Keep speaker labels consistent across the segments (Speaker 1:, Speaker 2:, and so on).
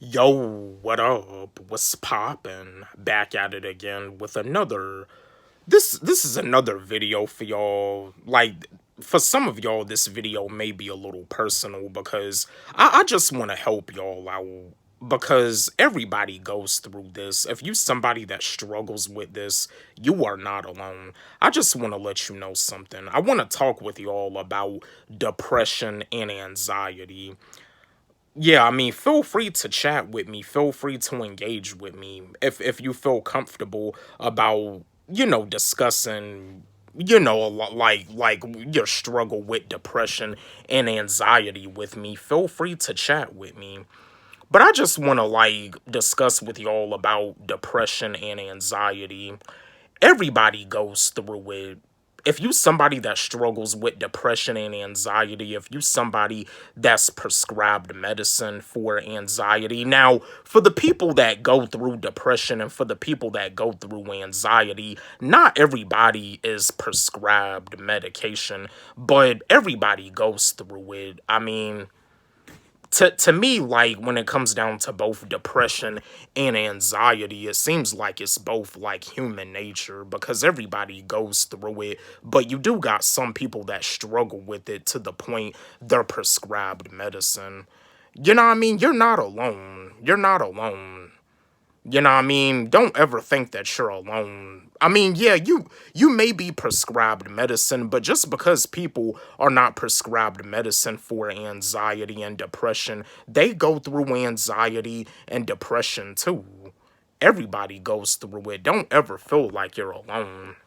Speaker 1: Yo, what up? What's poppin'? Back at it again with another. This is another video for y'all. Like, for some of y'all, this video may be a little personal because I just want to help y'all out because everybody goes through this. If you somebody that struggles with this, you are not alone. I just want to let you know something. I want to talk with y'all about depression and anxiety. Yeah, I mean, feel free to chat with me. Feel free to engage with me if you feel comfortable about, discussing, like your struggle with depression and anxiety with me. Feel free to chat with me. But I just want to discuss with y'all about depression and anxiety. Everybody goes through it. If you somebody that struggles with depression and anxiety, if you somebody that's prescribed medicine for anxiety, now for the people that go through depression and for the people that go through anxiety, not everybody is prescribed medication, but everybody goes through it. I mean, to me, like, when it comes down to both depression and anxiety, it seems like it's both like human nature because everybody goes through it, but you do got some people that struggle with it to the point they're prescribed medicine. You know what I mean? You're not alone. You're not alone. You know what I mean? Don't ever think that you're alone. I mean, yeah, you may be prescribed medicine, but just because people are not prescribed medicine for anxiety and depression, they go through anxiety and depression too. Everybody goes through it. Don't ever feel like you're alone.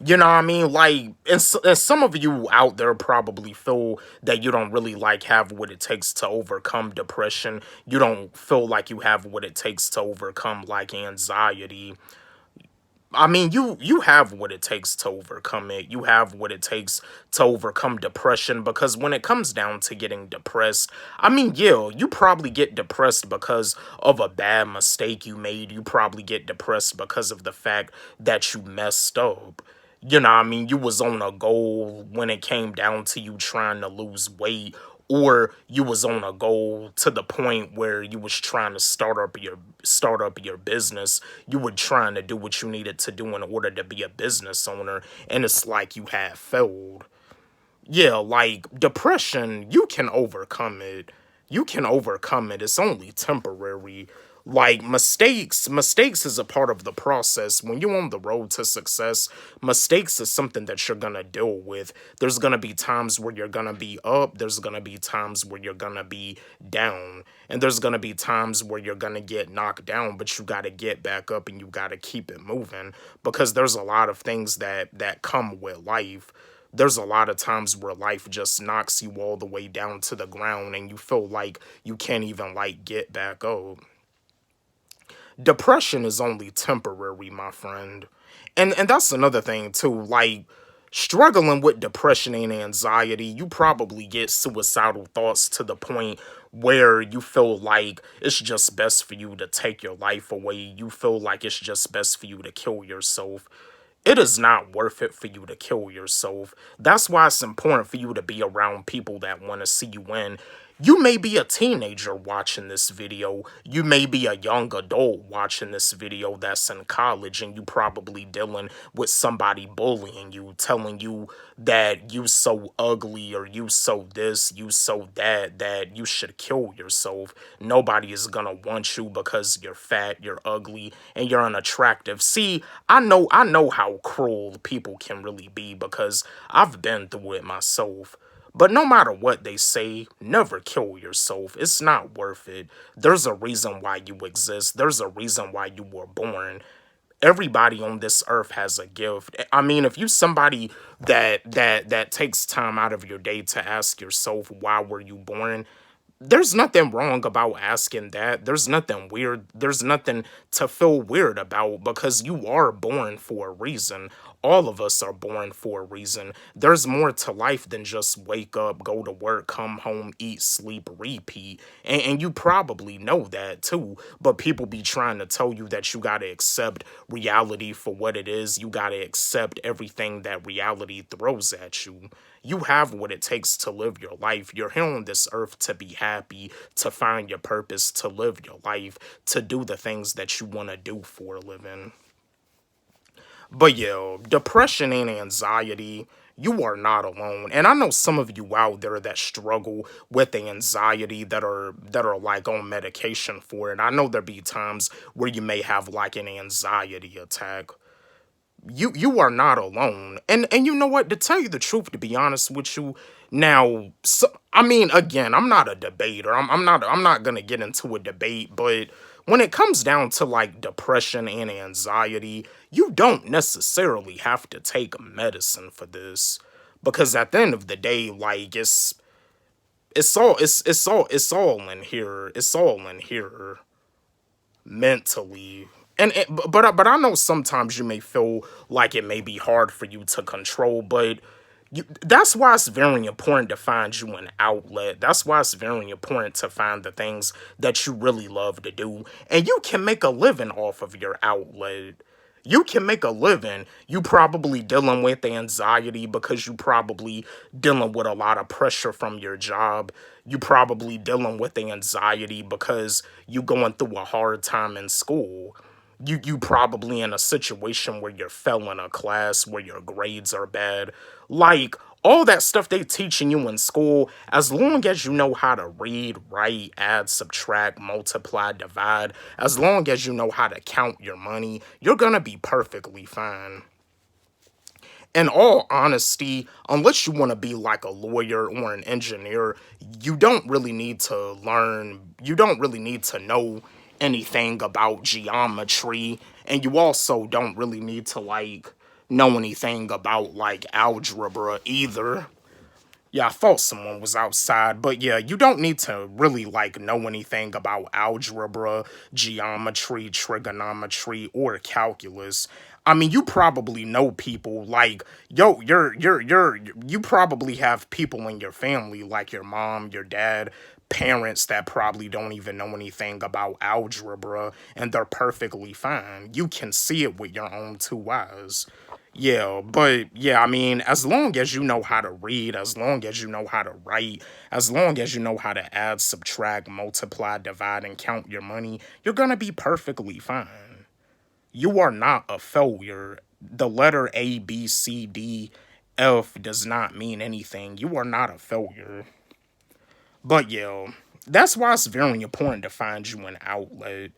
Speaker 1: You know what I mean? Like, and some of you out there probably feel that you don't really have what it takes to overcome depression. You don't feel like you have what it takes to overcome anxiety. I mean, you have what it takes to overcome it. You have what it takes to overcome depression because when it comes down to getting depressed, I mean, yeah, you probably get depressed because of a bad mistake you made. You probably get depressed because of the fact that you messed up. You know what I mean? You was on a goal when it came down to you trying to lose weight, or you was on a goal to the point where you was trying to start up your business. You were trying to do what you needed to do in order to be a business owner, and it's like you had failed. Yeah, like depression, you can overcome it. You can overcome it. It's only temporary. Like mistakes is a part of the process. When you're on the road to success, mistakes is something that you're gonna deal with. There's gonna be times where you're gonna be up, there's gonna be times where you're gonna be down, and there's gonna be times where you're gonna get knocked down, but you gotta get back up and you gotta keep it moving because there's a lot of things that come with life. There's a lot of times where life just knocks you all the way down to the ground and you feel like you can't even get back up. Depression is only temporary, my friend. And that's another thing too. Like, struggling with depression and anxiety, you probably get suicidal thoughts to the point where you feel like it's just best for you to take your life away. You feel like it's just best for you to kill yourself. It is not worth it for you to kill yourself. That's why it's important for you to be around people that want to see you win. You may be a teenager watching this video. You may be a young adult watching this video that's in college and you probably dealing with somebody bullying you, telling you that you so ugly or you so this, you so that, that you should kill yourself. Nobody is gonna want you because you're fat, you're ugly, and you're unattractive. See, I know how cruel people can really be because I've been through it myself. But no matter what they say, never kill yourself. It's not worth it. There's a reason why you exist. There's a reason why you were born. Everybody on this earth has a gift. I mean, if you somebody that takes time out of your day to ask yourself why were you born, there's nothing wrong about asking that. There's nothing weird. There's nothing to feel weird about because you are born for a reason. All of us are born for a reason. There's more to life than just wake up, go to work, come home, eat, sleep, repeat. And you probably know that too. But people be trying to tell you that you gotta accept reality for what it is. You gotta accept everything that reality throws at you. You have what it takes to live your life. You're here on this earth to be happy, to find your purpose, to live your life, to do the things that you want to do for a living. But yeah, depression and anxiety, you are not alone. And I know some of you out there that struggle with the anxiety that are like on medication for it. I know there be times where you may have like an anxiety attack. You are not alone. And you know what? To tell you the truth, to be honest with you, now I mean, again, I'm not a debater. I'm not gonna get into a debate, but when it comes down to like depression and anxiety, you don't necessarily have to take medicine for this. Because at the end of the day, like it's all in here. It's all in here mentally. But I know sometimes you may feel like it may be hard for you to control, but that's why it's very important to find you an outlet. That's why it's very important to find the things that you really love to do, and you can make a living off of your outlet. You can make a living. You probably dealing with anxiety because you probably dealing with a lot of pressure from your job. You probably dealing with anxiety because you going through a hard time in school. You probably in a situation where you're failing a class, where your grades are bad. Like all that stuff they teaching you in school, as long as you know how to read, write, add, subtract, multiply, divide, as long as you know how to count your money, you're gonna be perfectly fine. In all honesty, unless you want to be like a lawyer or an engineer, you don't really need to know anything about geometry, and you also don't really need to like know anything about like algebra either. Yeah, I thought someone was outside, but yeah, you don't need to really like know anything about algebra, geometry, trigonometry, or calculus. I mean, you probably know people like you probably have people in your family like your mom, your dad, parents that probably don't even know anything about algebra and they're perfectly fine. You can see it with your own two eyes. Yeah, but yeah, I mean, as long as you know how to read, as long as you know how to write, as long as you know how to add, subtract, multiply, divide, and count your money, you're gonna be perfectly fine. You are not a failure. The letter A, B, C, D, F does not mean anything. You are not a failure. But yeah, that's why it's very important to find you an outlet.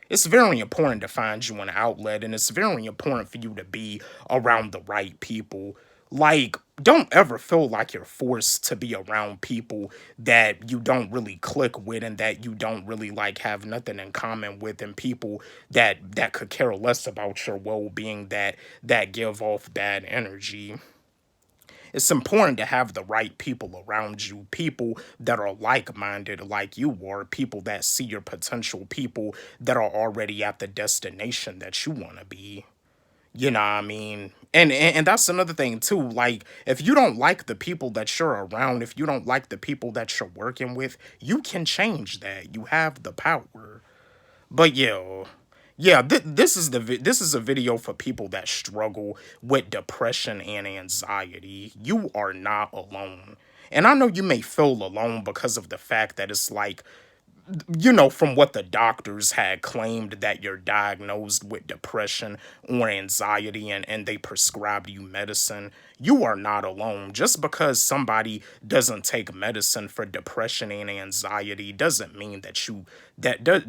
Speaker 1: It's very important to find you an outlet, and it's very important for you to be around the right people. Like, don't ever feel like you're forced to be around people that you don't really click with and that you don't really like have nothing in common with, and people that could care less about your well-being, that give off bad energy. It's important to have the right people around you, people that are like-minded like you are, people that see your potential, people that are already at the destination that you want to be. You know what I mean? And that's another thing too. Like, if you don't like the people that you're around, if you don't like the people that you're working with, you can change that. You have the power. But yeah, yeah, this is a video for people that struggle with depression and anxiety. You are not alone. And I know you may feel alone because of the fact that it's like, from what the doctors had claimed that you're diagnosed with depression or anxiety, and they prescribed you medicine. You are not alone. Just because somebody doesn't take medicine for depression and anxiety doesn't mean that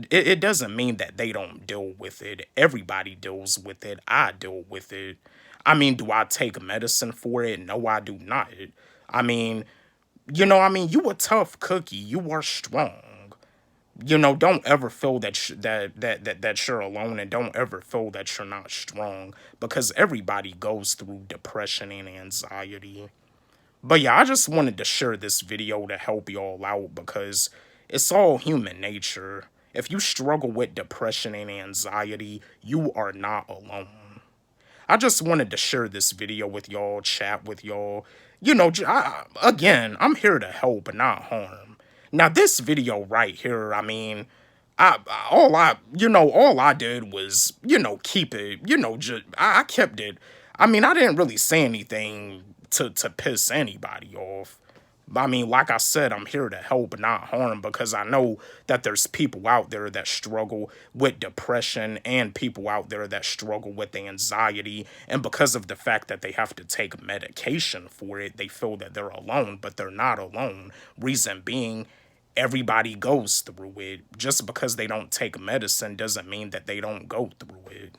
Speaker 1: it doesn't mean that they don't deal with it. Everybody deals with it. I deal with it. I mean, do I take medicine for it? No, I do not. I mean, you a tough cookie. You are strong. Don't ever feel that you're alone, and don't ever feel that you're not strong, because everybody goes through depression and anxiety. But yeah, I just wanted to share this video to help y'all out, because it's all human nature. If you struggle with depression and anxiety, you are not alone. I just wanted to share this video with y'all, chat with y'all. Again, I'm here to help and not harm. Now, this video right here, I mean, all I did was, keep it, just, I kept it. I mean, I didn't really say anything to piss anybody off. I mean, like I said, I'm here to help, not harm, because I know that there's people out there that struggle with depression and people out there that struggle with anxiety. And because of the fact that they have to take medication for it, they feel that they're alone, but they're not alone. Reason being, everybody goes through it. Just because they don't take medicine doesn't mean that they don't go through it.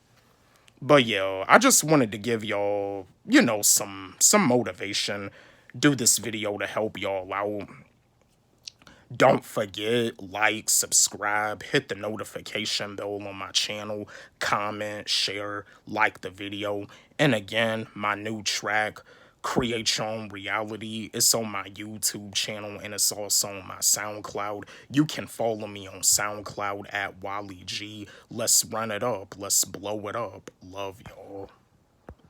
Speaker 1: But yeah, I just wanted to give y'all, some motivation. Do this video to help y'all out. Don't forget, like, subscribe, hit the notification bell on my channel, comment, share, like the video. And again, my new track, Create Your Own Reality, it's on my YouTube channel and it's also on my SoundCloud. You can follow me on SoundCloud at Wally G. Let's run it up. Let's blow it up. Love y'all.